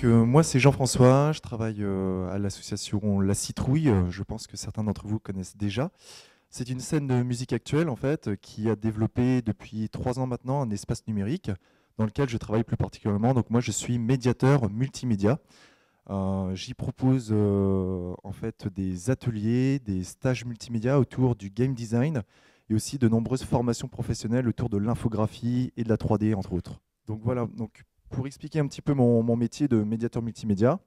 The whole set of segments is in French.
Moi c'est Jean-François, je travaille à l'association La Citrouille, je pense que certains d'entre vous connaissent déjà. C'est une scène de musique actuelle en fait qui a développé depuis 3 ans maintenant un espace numérique dans lequel je travaille plus particulièrement. Donc moi je suis médiateur multimédia. J'y propose en fait des ateliers, des stages multimédia autour du game design et aussi de nombreuses formations professionnelles autour de l'infographie et de la 3D entre autres. Donc voilà, donc pour expliquer un petit peu mon métier de médiateur multimédia,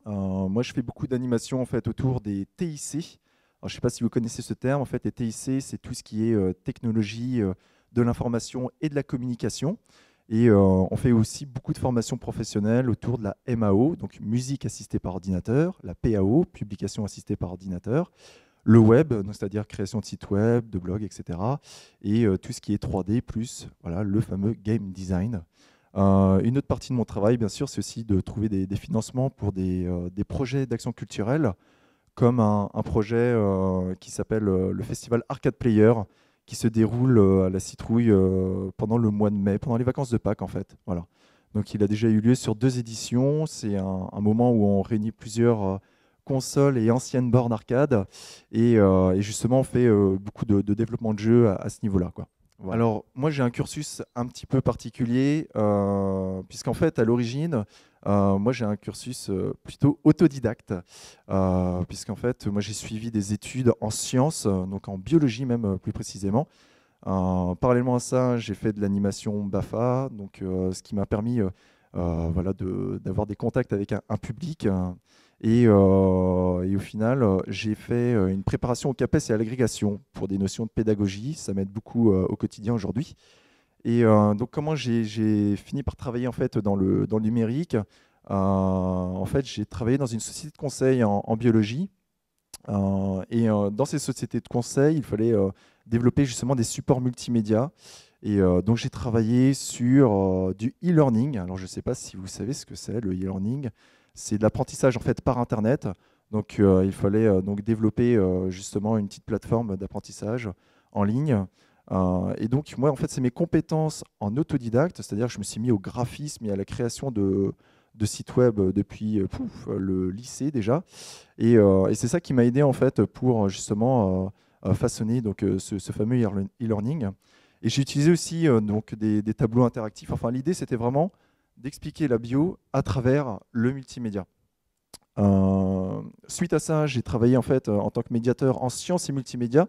moi je fais beaucoup d'animations en fait autour des TIC. Alors, je ne sais pas si vous connaissez ce terme, en fait les TIC c'est tout ce qui est technologie de l'information et de la communication. Et on fait aussi beaucoup de formations professionnelles autour de la MAO, donc musique assistée par ordinateur, la PAO, publication assistée par ordinateur, le web, c'est-à-dire création de sites web, de blogs, etc. Et tout ce qui est 3D, plus voilà, le fameux game design. Une autre partie de mon travail, bien sûr, c'est aussi de trouver des financements pour des projets d'action culturelle, comme un projet qui s'appelle le festival Arcade Player, qui se déroule à la Citrouille pendant le mois de mai, pendant les vacances de Pâques en fait. Voilà. Donc il a déjà eu lieu sur 2 éditions. C'est un moment où on réunit plusieurs consoles et anciennes bornes arcade. Et justement, on fait beaucoup de développement de jeux à ce niveau-là, quoi. Voilà. Alors, moi, j'ai un cursus un petit peu particulier, puisqu'en fait, à l'origine, moi, j'ai un cursus plutôt autodidacte, puisqu'en fait, moi, j'ai suivi des études en sciences, donc en biologie même plus précisément. Parallèlement à ça, j'ai fait de l'animation BAFA, donc, ce qui m'a permis voilà, d'avoir des contacts avec un public. Et au final, j'ai fait une préparation au CAPES et à l'agrégation pour des notions de pédagogie. Ça m'aide beaucoup au quotidien aujourd'hui. Et donc, comment j'ai fini par travailler en fait dans le numérique. En fait, j'ai travaillé dans une société de conseil en biologie. Dans ces sociétés de conseil, il fallait développer justement des supports multimédia. Et donc, j'ai travaillé sur du e-learning. Alors, je ne sais pas si vous savez ce que c'est le e-learning. C'est de l'apprentissage en fait par Internet. Donc, il fallait donc développer justement une petite plateforme d'apprentissage en ligne. Et donc, moi, en fait, c'est mes compétences en autodidacte, c'est-à-dire que je me suis mis au graphisme et à la création de sites web depuis le lycée déjà. Et c'est ça qui m'a aidé en fait pour justement façonner donc, ce fameux e-learning. Et j'ai utilisé aussi donc des tableaux interactifs. Enfin, l'idée, c'était vraiment d'expliquer la bio à travers le multimédia. Suite à ça, j'ai travaillé en fait en tant que médiateur en sciences et multimédia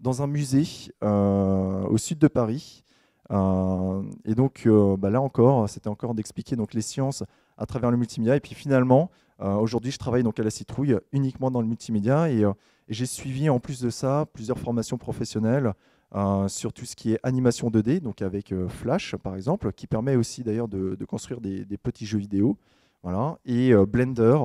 dans un musée au sud de Paris. Et donc là encore, c'était encore d'expliquer donc les sciences à travers le multimédia. Et puis finalement, aujourd'hui, je travaille donc à la Citrouille uniquement dans le multimédia et j'ai suivi en plus de ça plusieurs formations professionnelles sur tout ce qui est animation 2D, donc avec Flash par exemple, qui permet aussi d'ailleurs de construire des petits jeux vidéo. Voilà. Et Blender,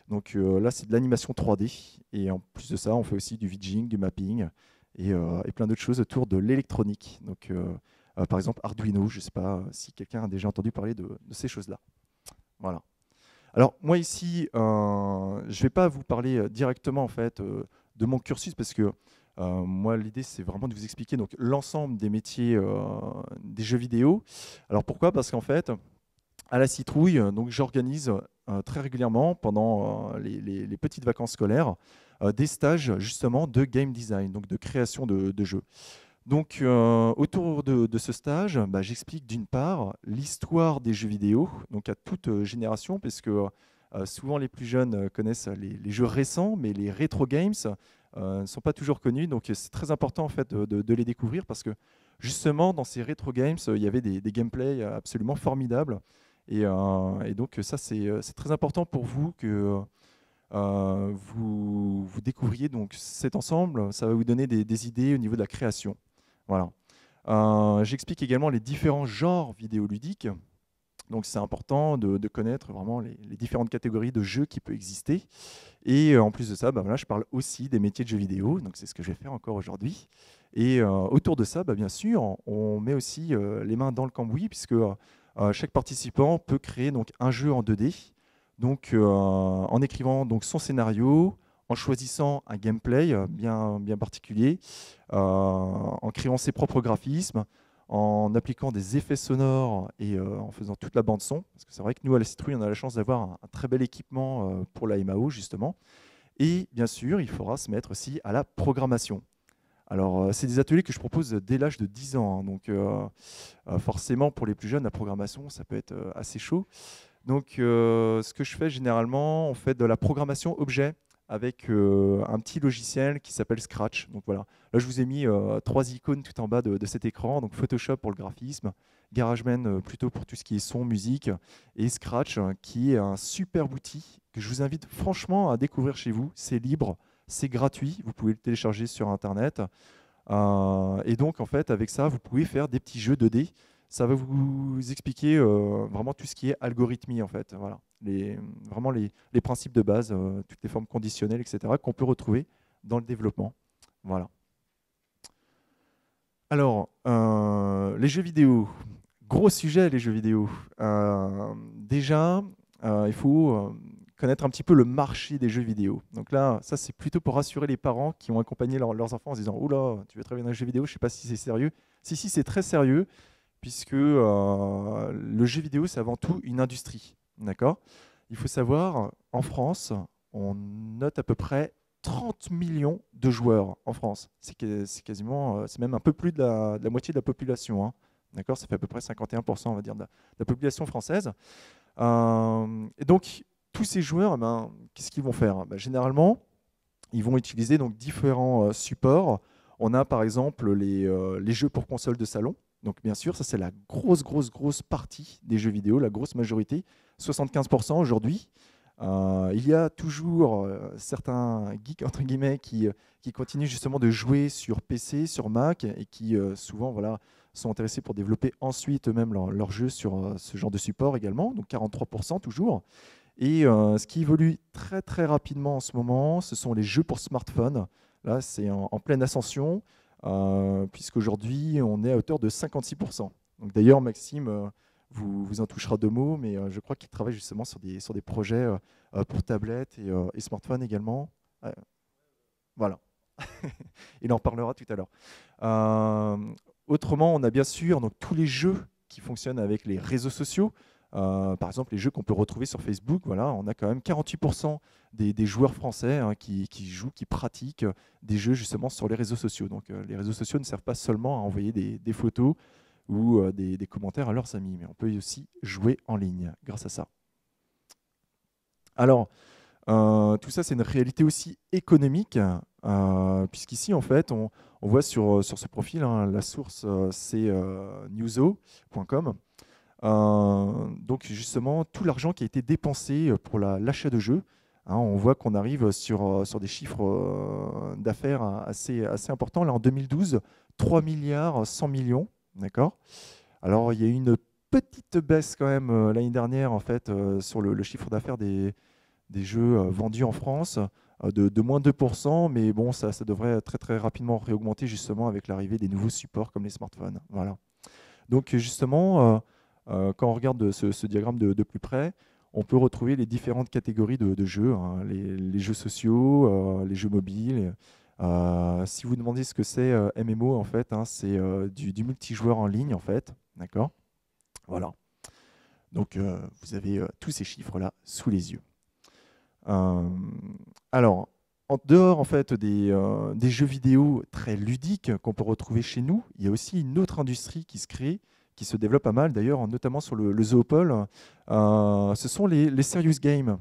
donc là c'est de l'animation 3D. Et en plus de ça, on fait aussi du vidging, du mapping et plein d'autres choses autour de l'électronique. Donc par exemple Arduino, je ne sais pas si quelqu'un a déjà entendu parler de ces choses-là. Voilà. Alors moi ici, je ne vais pas vous parler directement en fait de mon cursus parce que moi l'idée c'est vraiment de vous expliquer donc l'ensemble des métiers des jeux vidéo. Alors pourquoi? Parce qu'en fait à la Citrouille, donc j'organise très régulièrement pendant les petites vacances scolaires des stages justement de game design, donc de création de jeux. Donc, autour de ce stage, j'explique d'une part l'histoire des jeux vidéo, donc à toute génération, parce que souvent les plus jeunes connaissent les jeux récents, mais les rétro games ne sont pas toujours connus. Donc, c'est très important en fait de les découvrir parce que justement dans ces rétro games, il y avait des gameplays absolument formidables. Et donc, ça, c'est très important pour vous que vous découvriez donc cet ensemble. Ça va vous donner des idées au niveau de la création. Voilà. J'explique également les différents genres vidéoludiques. Donc c'est important de connaître vraiment les différentes catégories de jeux qui peuvent exister. Et en plus de ça, voilà, je parle aussi des métiers de jeux vidéo. Donc c'est ce que je vais faire encore aujourd'hui. Et autour de ça, bien sûr, on met aussi les mains dans le cambouis puisque chaque participant peut créer donc un jeu en 2D. Donc en écrivant donc son scénario, en choisissant un gameplay bien particulier, en créant ses propres graphismes, en appliquant des effets sonores et en faisant toute la bande son. Parce que c'est vrai que nous, à la Citrouille, on a la chance d'avoir un très bel équipement pour la MAO, justement. Et bien sûr, il faudra se mettre aussi à la programmation. Alors, c'est des ateliers que je propose dès l'âge de 10 ans. Hein, donc, forcément, pour les plus jeunes, la programmation, ça peut être assez chaud. Donc, ce que je fais généralement, on fait de la programmation objet avec un petit logiciel qui s'appelle Scratch. Donc voilà, là je vous ai mis 3 icônes tout en bas de cet écran. Donc Photoshop pour le graphisme, GarageBand plutôt pour tout ce qui est son, musique, et Scratch qui est un super outil que je vous invite franchement à découvrir chez vous. C'est libre, c'est gratuit, vous pouvez le télécharger sur Internet. Et donc en fait, avec ça, vous pouvez faire des petits jeux 2D. Ça va vous expliquer vraiment tout ce qui est algorithmie, en fait. Voilà. Vraiment les principes de base, toutes les formes conditionnelles, etc., qu'on peut retrouver dans le développement. Voilà. Alors, les jeux vidéo. Gros sujet, les jeux vidéo. Déjà, il faut connaître un petit peu le marché des jeux vidéo. Donc là, ça, c'est plutôt pour rassurer les parents qui ont accompagné leurs enfants en se disant « Oula, tu veux travailler dans les jeux vidéo, je ne sais pas si c'est sérieux. » Si, c'est très sérieux, puisque le jeu vidéo, c'est avant tout une industrie. D'accord ? Il faut savoir, en France, on note à peu près 30 millions de joueurs en France. C'est quasiment, c'est même un peu plus de la moitié de la population. Hein. D'accord ? Ça fait à peu près 51%, on va dire, de la population française. Et donc, tous ces joueurs, qu'est-ce qu'ils vont faire ? Généralement, ils vont utiliser donc, différents supports. On a par exemple les jeux pour consoles de salon. Donc bien sûr, ça c'est la grosse partie des jeux vidéo, la grosse majorité, 75% aujourd'hui. Il y a toujours certains geeks entre guillemets qui continuent justement de jouer sur PC, sur Mac et qui souvent voilà, sont intéressés pour développer ensuite eux-mêmes leurs jeux sur ce genre de support également, donc 43% toujours. Et ce qui évolue très rapidement en ce moment, ce sont les jeux pour smartphone. Là, c'est en pleine ascension, puisqu'aujourd'hui, on est à hauteur de 56%. Donc, d'ailleurs, Maxime vous en touchera 2 mots, mais je crois qu'il travaille justement sur des projets pour tablettes et smartphones également. Voilà. Il en parlera tout à l'heure. Autrement, on a bien sûr donc, tous les jeux qui fonctionnent avec les réseaux sociaux. Par exemple, les jeux qu'on peut retrouver sur Facebook, voilà, on a quand même 48% des joueurs français hein, qui jouent, qui pratiquent des jeux justement sur les réseaux sociaux. Donc les réseaux sociaux ne servent pas seulement à envoyer des photos ou des commentaires à leurs amis, mais on peut aussi jouer en ligne grâce à ça. Alors, tout ça, c'est une réalité aussi économique, puisqu'ici, en fait, on voit sur ce profil, hein, la source, c'est newso.com. Donc justement, tout l'argent qui a été dépensé pour l'achat de jeux, hein, on voit qu'on arrive sur des chiffres d'affaires assez importants. Là, en 2012, 3 milliards 100 millions. D'accord ? Alors, il y a eu une petite baisse quand même l'année dernière, en fait, sur le chiffre d'affaires des jeux vendus en France, de moins 2%, mais bon, ça devrait très rapidement réaugmenter justement avec l'arrivée des nouveaux supports comme les smartphones. Voilà. Donc justement, quand on regarde ce diagramme de plus près, on peut retrouver les différentes catégories de jeux, hein, les jeux sociaux, les jeux mobiles. Si vous demandez ce que c'est MMO, en fait, hein, c'est du multijoueur en ligne, en fait. D'accord ? Voilà. Donc vous avez tous ces chiffres-là sous les yeux. Alors, en dehors en fait, des jeux vidéo très ludiques qu'on peut retrouver chez nous, il y a aussi une autre industrie qui se crée, qui se développe pas mal d'ailleurs, notamment sur le Zoopol. Ce sont les serious games.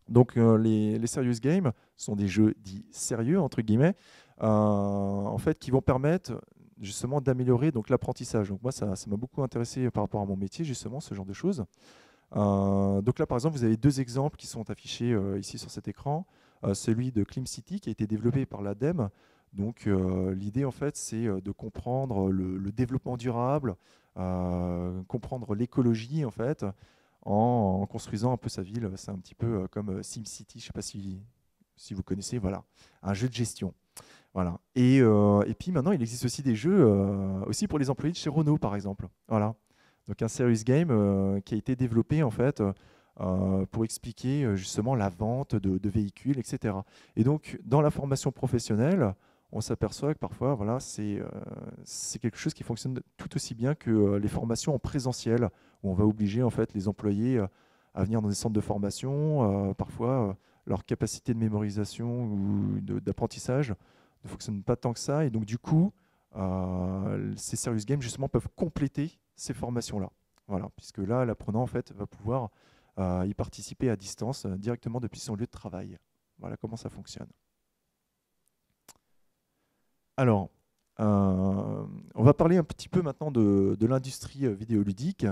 Donc les serious games sont des jeux dits sérieux, entre guillemets, en fait, qui vont permettre justement d'améliorer l'apprentissage. Donc moi, ça m'a beaucoup intéressé par rapport à mon métier, justement, ce genre de choses. Donc là, par exemple, vous avez 2 exemples qui sont affichés ici sur cet écran. Celui de ClimCity qui a été développé par l'ADEME. Donc l'idée, en fait, c'est de comprendre le développement durable, comprendre l'écologie, en fait, en construisant un peu sa ville. C'est un petit peu comme SimCity, je ne sais pas si vous connaissez, voilà, un jeu de gestion. Voilà. Et puis maintenant, il existe aussi des jeux aussi pour les employés de chez Renault, par exemple. Voilà. Donc un serious game qui a été développé en fait pour expliquer justement la vente de véhicules, etc. Et donc dans la formation professionnelle, on s'aperçoit que parfois, voilà, c'est quelque chose qui fonctionne tout aussi bien que les formations en présentiel, où on va obliger en fait les employés à venir dans des centres de formation. Parfois, leur capacité de mémorisation ou d'apprentissage ne fonctionne pas tant que ça, et donc du coup, ces serious games justement peuvent compléter ces formations-là. Voilà, puisque là, l'apprenant en fait va pouvoir y participer à distance directement depuis son lieu de travail. Voilà comment ça fonctionne. Alors, on va parler un petit peu maintenant de l'industrie vidéoludique.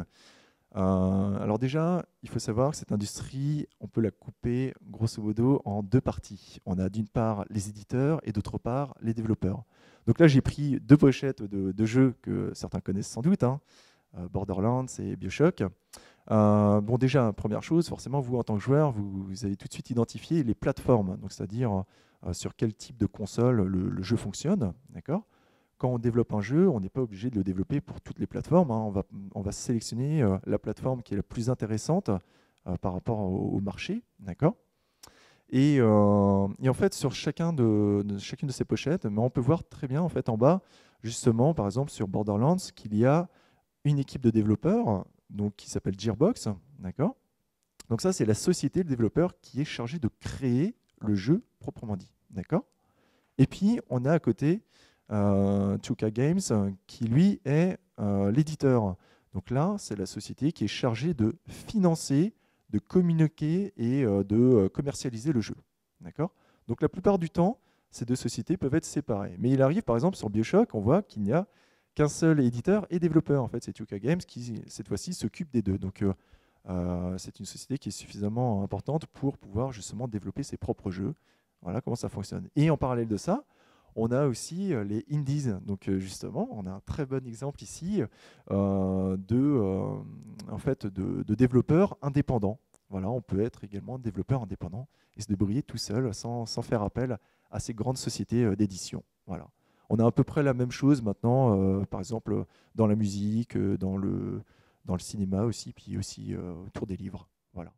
Alors déjà, il faut savoir que cette industrie, on peut la couper grosso modo en deux parties. On a d'une part les éditeurs et d'autre part les développeurs. Donc là, j'ai pris deux pochettes de jeux que certains connaissent sans doute, hein, Borderlands et BioShock. Bon, déjà, première chose, forcément, vous, en tant que joueur, vous avez tout de suite identifié les plateformes, donc c'est-à-dire sur quel type de console le jeu fonctionne, d'accord? Quand on développe un jeu, on n'est pas obligé de le développer pour toutes les plateformes, hein. On va sélectionner la plateforme qui est la plus intéressante par rapport au marché, d'accord? Et en fait, sur chacune de ces pochettes, mais on peut voir très bien en fait en bas, justement, par exemple sur Borderlands, qu'il y a une équipe de développeurs donc, qui s'appelle Gearbox, d'accord? Donc ça, c'est la société, le développeur qui est chargé de créer le jeu proprement dit, d'accord? Et puis, on a à côté 2K Games qui, lui, est l'éditeur. Donc là, c'est la société qui est chargée de financer, de communiquer et de commercialiser le jeu, d'accord? Donc la plupart du temps, ces deux sociétés peuvent être séparées. Mais il arrive, par exemple, sur BioShock, on voit qu'il n'y a qu'un seul éditeur et développeur. En fait, c'est 2K Games qui, cette fois-ci, s'occupe des deux. Donc, c'est une société qui est suffisamment importante pour pouvoir justement développer ses propres jeux. Voilà comment ça fonctionne. Et en parallèle de ça, on a aussi les indies. Donc, justement, on a un très bon exemple ici en fait, de développeurs indépendants. Voilà, on peut être également développeur indépendant et se débrouiller tout seul sans faire appel à ces grandes sociétés d'édition. Voilà. On a à peu près la même chose maintenant, par exemple, dans la musique, dans le cinéma aussi, puis aussi autour des livres. Voilà.